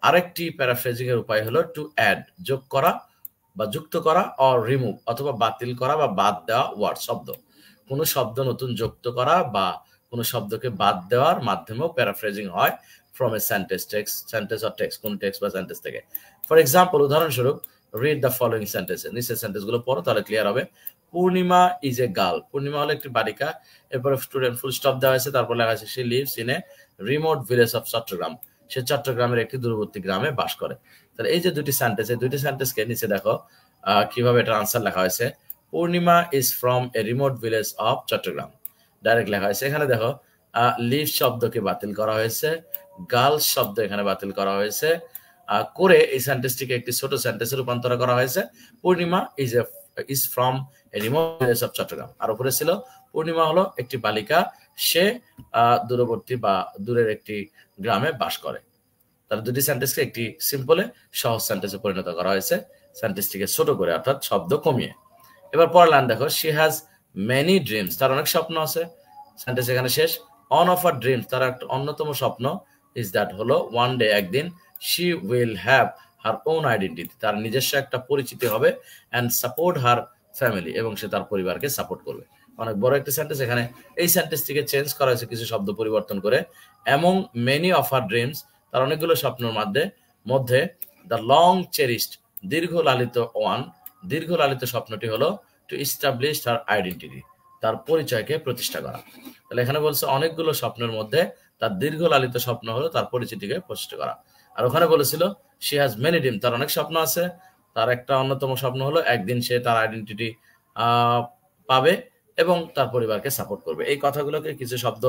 আরেকটি প্যারাফ্রেজিং এর উপায় হলো টু অ্যাড, যোগ করা বা যুক্ত করা, অর রিমুভ অথবা বাতিল করা বা বাদ দেওয়া ওয়ার্ড, শব্দ। কোনো শব্দ নতুন যুক্ত করা বা কোনো শব্দকে বাদ দেওয়ার মাধ্যমেও প্যারাফ্রেজিং হয় from a sentence or text, কোন টেক্সট বা সেন্টেন্স থেকে। ফর এক্সাম্পল, উদাহরণস্বরূপ রিড দ্য ফলোইং সেন্টেন্সেস, নিচের সেন্টেন্স গুলো পড়ো তাহলে ক্লিয়ার হবে। পূর্ণিমা ইজ এ গার্ল, পূর্ণিমা হলো একটি বালিকা, এরপরে স্টুডেন্ট ফুল স্টপ দেওয়া হয়েছে, তারপর লেখা আছে she lives in a remote village of Chittagong, সে চট্টগ্রামের একটি দূরবর্তী গ্রামে বাস করে। তাহলে এই যে দুটি সেন্টেন্স, এই দুটি সেন্টেন্সকে নিচে দেখো কিভাবে এটার আনসার লেখা হয়েছে। Purnima is from a remote village of Chittagong, direct লেখা হয়েছে। এখানে দেখো লিভ শব্দকে বাতিল করা হয়েছে, গার্লস শব্দ এখানে বাতিল করা হয়েছে, করে এই সেন্টেন্সটিকে একটি ছোট সেন্টেন্সে রূপান্তর করা হয়েছে। Purnima is from a remote village of Chittagong, আর উপরে ছিল পূর্ণিমা হলো একটি বালিকা, সে দূরবর্তী বা দূরের একটি গ্রামে বাস করে। তার দুটি সেন্টেন্সকে একটি সিম্পলে সহজ সেন্টেন্সে পরিণত করা হয়েছে, সেন্টেন্সটিকে ছোট করে অর্থাৎ শব্দ কমিয়ে। এবার পরের লাইন দেখো, শি হ্যাজ মেনি ড্রিমস, তার অনেক স্বপ্ন আছে। সেন্টেন্স এখানে শেষ। অন অফ হার ড্রিমস, তার একটা অন্যতম স্বপ্ন ইজ দ্যাট হলো ওয়ান ডে, একদিন, she will have her own identity, তার নিজস্ব একটা পরিচিতি হবে, অ্যান্ড সাপোর্ট হার ফ্যামিলি, এবং সে তার পরিবারকে সাপোর্ট করবে। অনেক বড় একটা সেন্টেন্স, এখানে এই সেন্টেন্সটিকে চেঞ্জ করা হয়েছে কিছু শব্দ পরিবর্তন করে। Among many of her dreams, তার অনেকগুলো স্বপ্নের মধ্যে দ্য লং চেরিস্ট, দীর্ঘ লালিত স্বপ্নটি হলো টু ইস্টাবলিশ হার আইডেন্টিটি, তার পরিচয়কে প্রতিষ্ঠা করা। তাহলে এখানে বলছে অনেকগুলো স্বপ্নের মধ্যে তার দীর্ঘ লালিত স্বপ্ন হলো তার পরিচিতিকে প্রতিষ্ঠা করা। আর ওখানে বলেছিল শি হ্যাজ মেনি ড্রিম, তার অনেক স্বপ্ন আছে, তার একটা অন্যতম স্বপ্ন হলো একদিন সে তার আইডেন্টিটি পাবে এবং তার পরিবারকে সাপোর্ট করবে। এই কথাগুলোকে কিছু শব্দ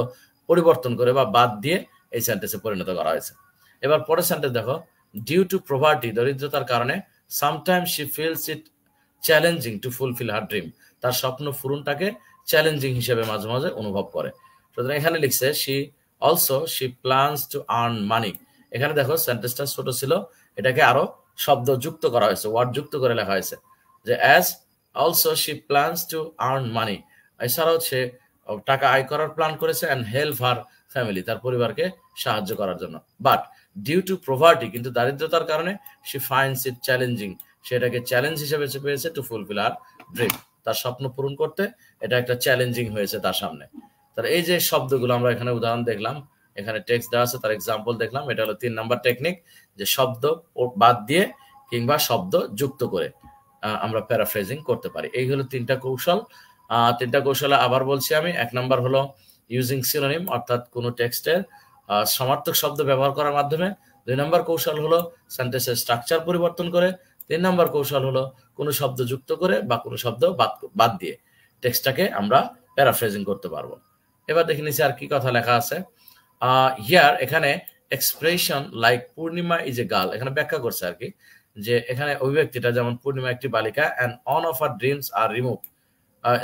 পরিবর্তন করে বা বাদ দিয়ে এই সেন্টেন্সে পরিণত করা হয়েছে। এবার পরের সেন্টেন্স দেখো, ডিউ টু পভার্টি, দরিদ্রতার কারণে, sometimes she feels it challenging to fulfil her dream, তার স্বপ্ন পূরণটাকে চ্যালেঞ্জিং হিসেবে মাঝে মাঝে অনুভব করে। সুতরাং এখানে লিখছে she plans to earn money. এখানে দেখো সেন্টেন্সটা ছোট ছিল, এটাকে আরো শব্দ যুক্ত করা হয়েছে, ওয়ার্ড যুক্ত করে লেখা হয়েছে যে as also she plans to earn money, এছাড়াও সে টাকা আয় করার প্ল্যান করেছে, অ্যান্ড হেল্প হার ফ্যামিলি, তার পরিবারকে সাহায্য করার জন্য। বাট ডিউ টু পভার্টি, কিন্তু দারিদ্রতার কারণে, শি ফাইন্ডস ইট চ্যালেঞ্জিং, সেটাকে চ্যালেঞ্জ হিসেবে পেয়েছে টু ফুলফিল হার ড্রিম, তার স্বপ্ন পূরণ করতে এটা একটা চ্যালেঞ্জিং হয়েছে তার সামনে। তাহলে এই যে শব্দগুলো আমরা এখানে উদাহরণ দেখলাম, এখানে টেক্সট দেওয়া আছে, তার এক্সাম্পল দেখলাম। এটা হলো 3 নাম্বার টেকনিক, যে শব্দ বাদ দিয়ে কিংবা শব্দ যুক্ত করে আমরা প্যারাফ্রেজিং করতে পারি। এই হলো 3টা কৌশল। 3টা কৌশলে আবার বলছি আমি। 1 নাম্বার হলো ইউজিং সিনোনিম, অর্থাৎ কোনো টেক্সটের সমার্থক শব্দ ব্যবহার করার মাধ্যমে। 2 নাম্বার কৌশল হলো সেন্টেন্সের স্ট্রাকচার পরিবর্তন করে। 3 নাম্বার কৌশল হলো কোনো শব্দ যুক্ত করে বা কোনো শব্দ বাদ দিয়ে টেক্সটটাকে আমরা প্যারাফ্রেজিং করতে পারবো। এবার দেখে নিচ্ছি আর কি কথা লেখা আছে। হিয়ার এখানে expression like Purnima is a girl, এখানে ব্যাখ্যা করছে আর কি, যে এখানে অভিব্যক্তিটা যেমন পূর্ণিমা একটি বালিকা and one of her dreams are remove,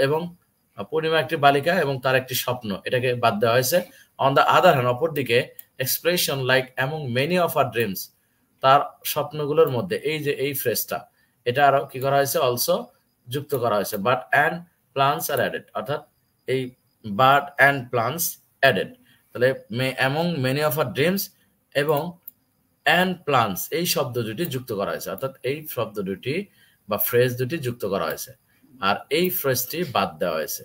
এবং পূর্ণিমা একটি বালিকা এবং তার একটি স্বপ্ন, এটাকে বাদ দেওয়া হয়েছে। অন দ্য আদার হ্যান্ড, অপরদিকে expression like among many of her dreams, তার স্বপ্নগুলোর মধ্যে, এই যে এই ফ্রেজটা, এটা আরো কি করা হয়েছে, অলসো যুক্ত করা হয়েছে। But and plants are added, অর্থাৎ এই বাট অ্যান্ড প্লান্টস অ্যাডেড, তাহলে among many of her dreams এবং অ্যান্ড প্লান্টস এই শব্দ দুটি যুক্ত করা হয়েছে, অর্থাৎ এই শব্দ দুটি বা ফ্রেজ দুটি যুক্ত করা হয়েছে আর এই ফ্রেজটি বাদ দেওয়া হয়েছে।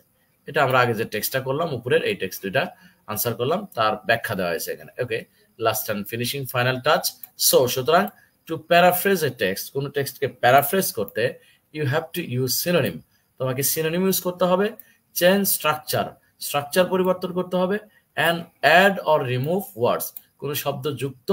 এটা আমরা আগে যে টেক্সটটা করলাম উপরের, এই টেক্সট দুইটা আনসার করলাম, তার ব্যাখ্যা দেওয়া হয়েছে এখানে। Okay, last and finishing final touch. সুতরাং টু প্যারাফ্রেজ এ টেক্সট, কোন টেক্সটকে প্যারাফ্রেজ করতে you have to use synonym, তোমাকে সিনোনিম ইউজ করতে হবে। চেঞ্জ স্ট্রাকচার পরিবর্তন করতে হবে। And add or remove words, কোন শব্দ যুক্ত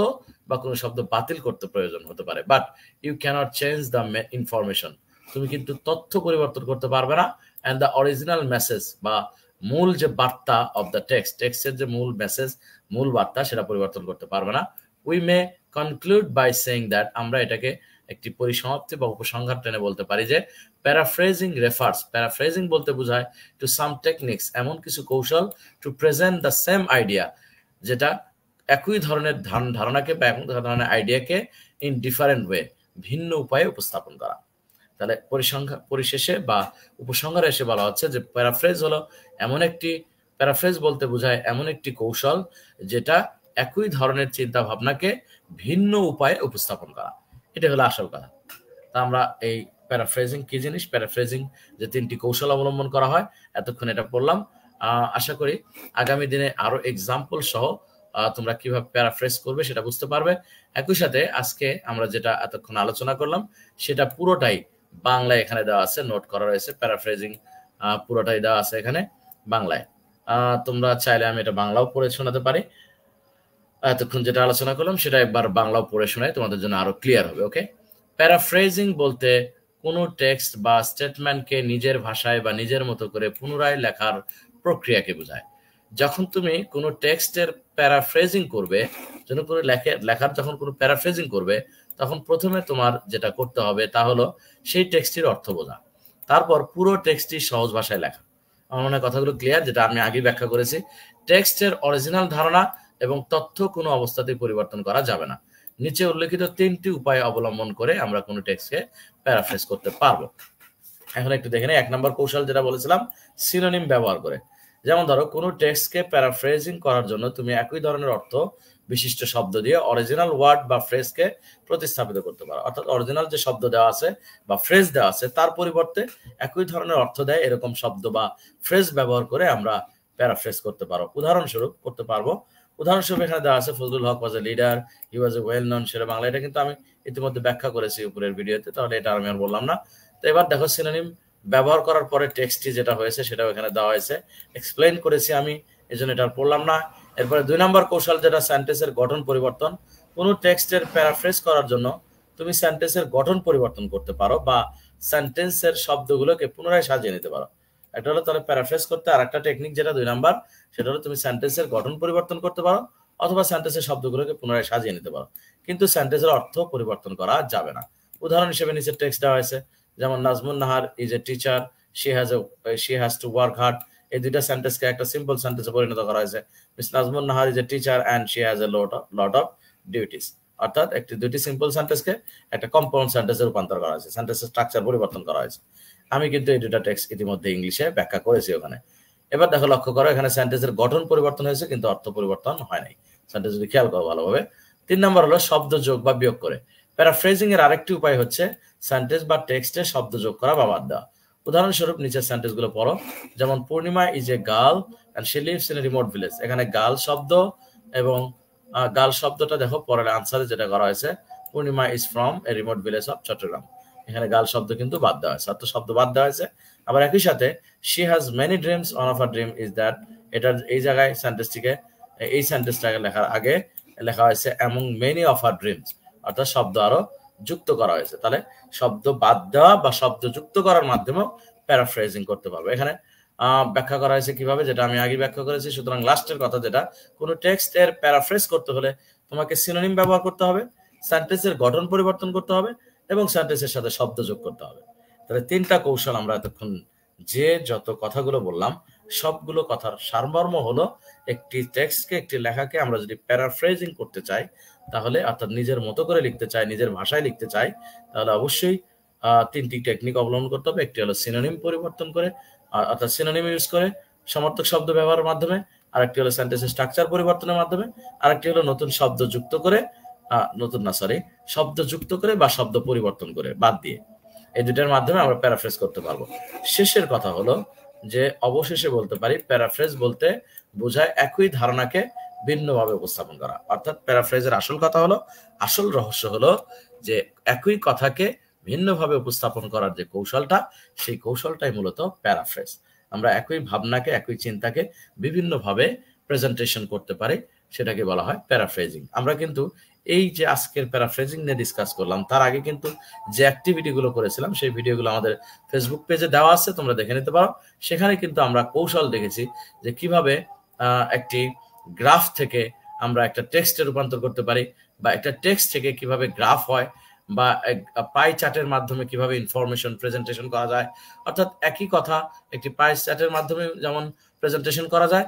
বা কোন শব্দ বাতিল করতে প্রয়োজন হতে পারে। But you cannot change the information, তুমি কিন্তু তথ্য পরিবর্তন করতে পারবে না। অ্যান্ড দ্য অরিজিনাল মেসেজ বা মূল যে বার্তা অফ দ্য টেক্সটের যে মূল মেসেজ, মূল বার্তা, সেটা পরিবর্তন করতে পারবে না। We may conclude by saying that, আমরা এটাকে একটি পরিসমাপ্তি বা উপসংহার টেনে বলতে পারি যে প্যারাফ্রেজিং বলতে বোঝায় টু সাম টেকনিক্স, এমন কিছু কৌশল, to present the same idea, যেটা একই ধরনের ধারণাকে বা একই ধরনের আইডিয়াকে ইন ডিফারেন্ট ওয়ে, ভিন্ন উপায়ে উপস্থাপন করা। তাহলে পরিশেষে বা উপসংহারে এসে বলা হচ্ছে যে প্যারাফ্রেজ বলতে বোঝায় এমন একটি কৌশল যেটা একই ধরনের চিন্তা ভাবনাকে ভিন্ন উপায়ে উপস্থাপন করা। এটা হলো আসল কথা। তা আমরা এই প্যারাফ্রেজিং কি জিনিস, প্যারাফ্রেজিং যে 3টি কৌশল অবলম্বন করা হয়, এতক্ষণ এটা পড়লাম। আশা করি আগামী দিনে আরো এক্সাম্পল সহ তোমরা কিভাবে প্যারাফ্রেজ করবে সেটা বুঝতে পারবে। একই সাথে আজকে আমরা যেটা এতক্ষণ আলোচনা করলাম সেটা পুরোটাই বাংলায় এখানে দেওয়া আছে, নোট করা রয়েছে। প্যারাফ্রেজিং পুরোটাই দেওয়া আছে এখানে বাংলায়। তোমরা চাইলে আমি এটা বাংলাও পড়ে শোনাতে পারি। এতক্ষণ যেটা আলোচনা করলাম সেটা একবার বাংলাও পড়ে শোনাই, তোমাদের জন্য আরো ক্লিয়ার হবে। ওকে, প্যারাফ্রেজিং বলতে কোনো টেক্সট বা স্টেটমেন্টকে নিজের ভাষায় বা নিজের মতো করে পুনরায় লেখার প্রক্রিয়াকে বোঝায়। যখন তুমি কোনো টেক্সটের প্যারাফ্রেজিং করবে, লেখার যখন কোনো প্যারাফ্রেজিং করবে, তখন প্রথমে তোমার যেটা করতে হবে তা হলো সেই টেক্সটির অর্থ বোঝা, তারপর পুরো টেক্সটটি সহজ ভাষায় লেখা। আমার মনে হয় কথাগুলো ক্লিয়ার, যেটা আমি আগে ব্যাখ্যা করেছি। টেক্সটের অরিজিনাল ধারণা এবং তথ্য কোনো অবস্থাতেই পরিবর্তন করা যাবে না। নিচে উল্লেখিত 3টি উপায় অবলম্বন করে আমরা কোনো টেক্সটকে প্যারাফ্রেজ করতে পারবো। এখন একটু দেখে নেই 1 নম্বর কৌশল যেটা বলেছিলাম, সিনোনিম ব্যবহার করে। যেমন ধরো কোনো টেক্সটকে প্যারাফ্রেজিং করার জন্য তুমি একই ধরনের অর্থ বিশিষ্ট শব্দ দিয়ে অরিজিনাল ওয়ার্ড বা ফ্রেজকে প্রতিস্থাপিত করতে পারো। অর্থাৎ অরিজিনাল যে শব্দ দেওয়া আছে বা ফ্রেজ দেওয়া আছে তার পরিবর্তে একই ধরনের অর্থ দেয় এরকম শব্দ বা ফ্রেজ ব্যবহার করে আমরা প্যারাফ্রেজ করতে পারো। উদাহরণস্বরূপ এখানে দেওয়া আছে ফজলুল হক was a leader, he was a well known Sher Bangla. এটা কিন্তু আমি ইতিমধ্যে ব্যাখ্যা করেছি উপরের ভিডিওতে, তাহলে এটা আমি আর বললাম না। তো এবার দেখো সিনোনিম ব্যবহার করার পরে টেক্সটটি যেটা হয়েছে সেটাও এখানে দেওয়া হয়েছে, এক্সপ্লেইন করেছি আমি, এজন্য এটা পড়লাম না। এরপরে 2 নম্বর কৌশল যেটা সেন্টেন্সের গঠন পরিবর্তন। কোনো টেক্সটের প্যারাফ্রেজ করার জন্য তুমি সেন্টেন্সের গঠন পরিবর্তন করতে পারো বা সেন্টেন্সের শব্দগুলোকে পুনরায় সাজিয়ে নিতে পারো। একটা হলো তাহলে প্যারাফ্রেজ করতে, আর একটা টেকনিক যেটা 2 নাম্বার, সেটা হলো তুমি সেন্টেন্সের গঠন পরিবর্তন করতে পারো অথবা সেন্টেন্সের শব্দগুলোকে পুনরায় সাজিয়ে নিতে পারো, কিন্তু সেন্টেন্সের অর্থ পরিবর্তন করা যাবে না। উদাহরণ হিসেবে নিচে টেক্সট দেওয়া হয়েছে, যেমন Nazmun Nahar is a teacher, she has to work hard। এই দুইটা সেন্টেন্সকে একটা সিম্পল সেন্টেন্সে পরিণত করা হয়েছে। Miss Nazmun Nahar is a teacher and she has a lot of duties। অর্থাৎ দুটি সিম্পল সেন্টেন্সকে একটা কম্পাউন্ড সেন্টেন্সে রূপান্তর করা হয়েছে, সেন্টেন্সের স্ট্রাকচার পরিবর্তন করা হয়েছে। আমি কিন্তু এই দুটো টেক্সট ইতিমধ্যে ইংলিশে ব্যাখ্যা করেছি ওখানে। এবার দেখো, লক্ষ্য করো, এখানে সেন্টেন্সের গঠন পরিবর্তন হয়েছে কিন্তু অর্থ পরিবর্তন হয় নাই। সেন্টেন্স যদি খেয়াল করো ভালোভাবে। 3 নম্বর হলো শব্দ যোগ বা বিয়োগ করে। প্যারাফ্রেজিং এর আরেকটি উপায় হচ্ছে সেন্টেন্স বা টেক্সটে শব্দ যোগ করা বা বাদ দেওয়া। উদাহরণস্বরূপ নিচের সেন্টেন্সগুলো পড়ো। যেমন Purnima is a girl and she lives in a remote village. এখানে গার্ল শব্দ এবং গার্ল শব্দটা দেখো পরের আনসারে যেটা করা হয়েছে, Purnima is from a remote village of Chittagong. এখানে গার্ল শব্দ কিন্তু বাদ দেওয়া হয়েছে, অর্থাৎ শব্দ বাদ দেওয়া হয়েছে। আবার একই সাথে she has many dreams, one of her dream is that, এটার এই জায়গায় সেন্টেন্সটিকে, এই সেন্টেন্সটাকে লেখার আগে লেখা হয়েছে among many of her dreams, অর্থাৎ শব্দ আরো যুক্ত করা হয়েছে। তাহলে শব্দ বাদ দেওয়া বা শব্দ যুক্ত করার মাধ্যমেও প্যারাফ্রেজিং করতে পারবো। এখানে ব্যাখ্যা করা হয়েছে কিভাবে, যেটা আমি আগে ব্যাখ্যা করেছি। সুতরাং লাস্টের কথা যেটা, কোনো টেক্সট এর প্যারাফ্রেজ করতে হলে তোমাকে সিনোনিম ব্যবহার করতে হবে, সেন্টেন্সের গঠন পরিবর্তন করতে হবে এবং সেন্টেন্সের সাথে শব্দ যোগ করতে হবে। তাহলে তিনটা কৌশল আমরা এতক্ষণ যে যত কথাগুলো বললাম, সবগুলো কথার সারমর্ম হলো একটি টেক্সটকে, একটি লেখাকে আমরা যদি প্যারাফ্রেজিং করতে চাই, তাহলে অর্থাৎ নিজের মতো করে লিখতে চাই, নিজের ভাষায় লিখতে চাই, তাহলে অবশ্যই তিনটি টেকনিক অবলম্বন করতে হবে। একটি হলো সিনোনিম পরিবর্তন করে, অর্থাৎ সিনোনিম ইউজ করে সমার্থক শব্দ ব্যবহারের মাধ্যমে, আরেকটি হলো সেন্টেন্সের স্ট্রাকচার পরিবর্তনের মাধ্যমে, আরেকটি হলো নতুন শব্দ যুক্ত করে, শব্দ যুক্ত করে বা শব্দ পরিবর্তন করে, বাদ দিয়ে। এই দুটার মাধ্যমে আমরা প্যারাফ্রেজ করতে পারবো। শেষের কথা হলো যে অবশেষে বলতে পারি, প্যারাফ্রেজ বলতে বোঝায় একই ধারণাকে ভিন্নভাবে উপস্থাপন করা। অর্থাৎ প্যারাফ্রেজের আসল কথা হলো, আসল রহস্য হলো যে একই কথাকে ভিন্নভাবে উপস্থাপন করার যে কৌশলটা, সেই কৌশলটাই মূলত প্যারাফ্রেজ। আমরা একই ভাবনাকে, একই চিন্তাকে বিভিন্নভাবে প্রেজেন্টেশন করতে পারি, সেটাকে বলা হয় প্যারাফ্রেজিং। আমরা কিন্তু এই যে আজকের প্যারাফ্রেজিং নিয়ে ডিসকাস করলাম, তার আগে কিন্তু যে অ্যাক্টিভিটি গুলো করেছিলাম সেই ভিডিওগুলো আমাদের ফেসবুক পেজে দেওয়া আছে, তোমরা দেখে নিতে পারো। সেখানে কিন্তু আমরা কৌশল দেখেছি যে কিভাবে একটি গ্রাফ থেকে আমরা একটা টেক্সটে রূপান্তর করতে পারি, বা একটা টেক্সট থেকে কিভাবে গ্রাফ হয়, বা পাই চার্টের মাধ্যমে কিভাবে ইনফরমেশন প্রেজেন্টেশন করা যায়। অর্থাৎ একই কথা একটি পাই চার্টের মাধ্যমে যেমন প্রেজেন্টেশন করা যায়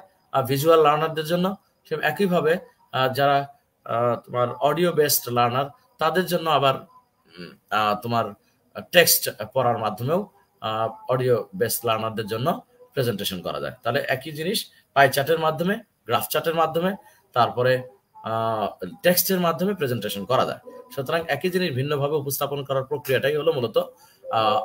ভিজুয়াল লার্নারদের জন্য, একইভাবে যারা তোমার অডিও বেসড লার্নার, তাদের জন্য আবার তোমার টেক্সট পড়ার মাধ্যমেও অডিও বেসড লার্নারদের জন্য প্রেজেন্টেশন করা যায়। তাহলে একই জিনিস পাই চার্টের মাধ্যমে, গ্রাফ চার্টের মাধ্যমে, তারপরে টেক্সটের মাধ্যমে প্রেজেন্টেশন করা যায়। সুতরাং একই জিনিস ভিন্নভাবে উপস্থাপন করার প্রক্রিয়াটাই হলো মূলত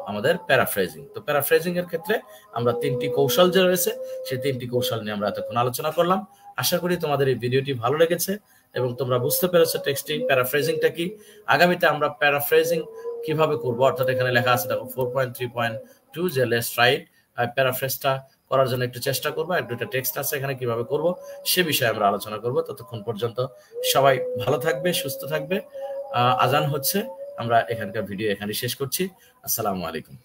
আমাদের প্যারাফ্রেজিং। তো প্যারাফ্রেজিং এর ক্ষেত্রে আমরা তিনটি কৌশল যে রয়েছে, সেই তিনটি কৌশল নিয়ে আমরা এতক্ষণ আলোচনা করলাম। আশা করি তোমাদের এই ভিডিওটি ভালো লেগেছে এবং তোমরা বুঝতে পেরেছো টেক্সটিং প্যারাফ্রেজিংটা কি। আগামীতে আমরা প্যারাফ্রেজিং কিভাবে করবো, অর্থাৎ এখানে লেখা আছে দেখো 4.3.2 যে লেটস রাইট, প্যারাফ্রেজটা করার জন্য একটু চেষ্টা করবো, এক দুইটা টেক্সট আছে এখানে কিভাবে করব সে বিষয়ে আমরা আলোচনা করব। ততক্ষণ পর্যন্ত সবাই ভালো থাকবে, সুস্থ থাকবে। আজান হচ্ছে, আমরা এখানকার ভিডিও এখানে শেষ করছি। আসসালামু আলাইকুম।